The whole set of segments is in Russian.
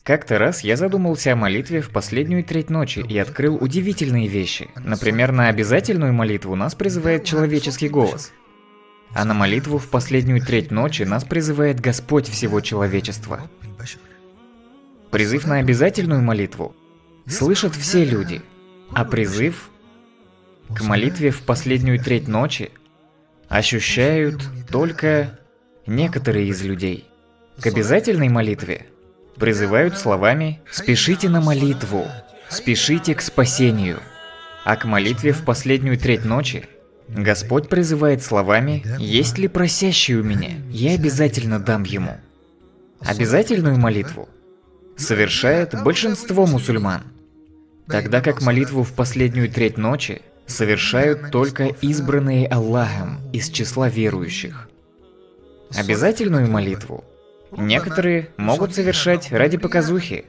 Как-то раз я задумался о молитве в последнюю треть ночи и открыл удивительные вещи. Например, на обязательную молитву нас призывает человеческий голос. А на молитву в последнюю треть ночи нас призывает Господь всего человечества. Призыв на обязательную молитву слышат все люди, а призыв к молитве в последнюю треть ночи ощущают только некоторые из людей. К обязательной молитве призывают словами «спешите на молитву», «спешите к спасению». А к молитве в последнюю треть ночи Господь призывает словами «есть ли просящий у меня, я обязательно дам ему». Обязательную молитву совершает большинство мусульман, тогда как молитву в последнюю треть ночи совершают только избранные Аллахом из числа верующих. Обязательную молитву некоторые могут совершать ради показухи,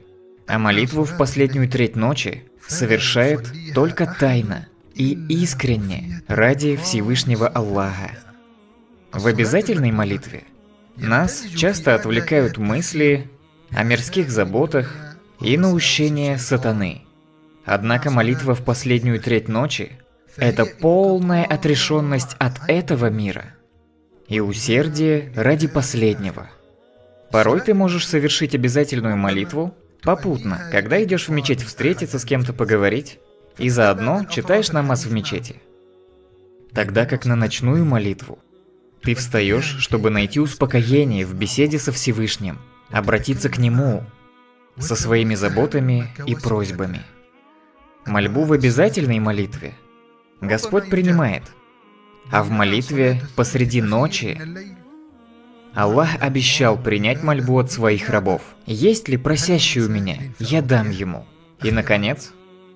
а молитву в последнюю треть ночи совершают только тайно и искренне ради Всевышнего Аллаха. В обязательной молитве нас часто отвлекают мысли о мирских заботах и наущение сатаны. Однако молитва в последнюю треть ночи – это полная отрешенность от этого мира и усердие ради последнего. Порой ты можешь совершить обязательную молитву попутно, когда идешь в мечеть встретиться с кем-то поговорить, и заодно читаешь намаз в мечети. Тогда как на ночную молитву ты встаешь, чтобы найти успокоение в беседе со Всевышним, обратиться к Нему со своими заботами и просьбами. Мольбу в обязательной молитве Господь принимает, а в молитве посреди ночи Аллах обещал принять мольбу от своих рабов. Есть ли просящий у меня, я дам ему. И, наконец,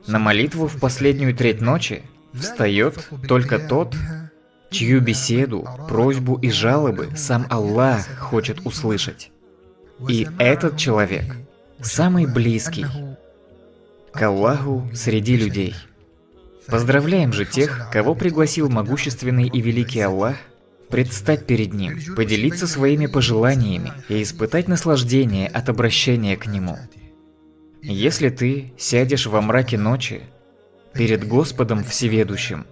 на молитву в последнюю треть ночи встает только тот, чью беседу, просьбу и жалобы сам Аллах хочет услышать. И этот человек самый близкий к Аллаху среди людей. Поздравляем же тех, кого пригласил могущественный и великий Аллах предстать перед Ним, поделиться своими пожеланиями и испытать наслаждение от обращения к Нему. Если ты сядешь во мраке ночи перед Господом Всеведущим,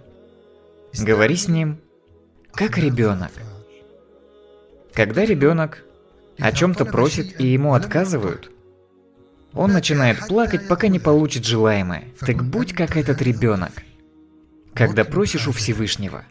говори с Ним, как ребенок. Когда ребенок о чем-то просит и ему отказывают, он начинает плакать, пока не получит желаемое. Так будь как этот ребенок, когда просишь у Всевышнего.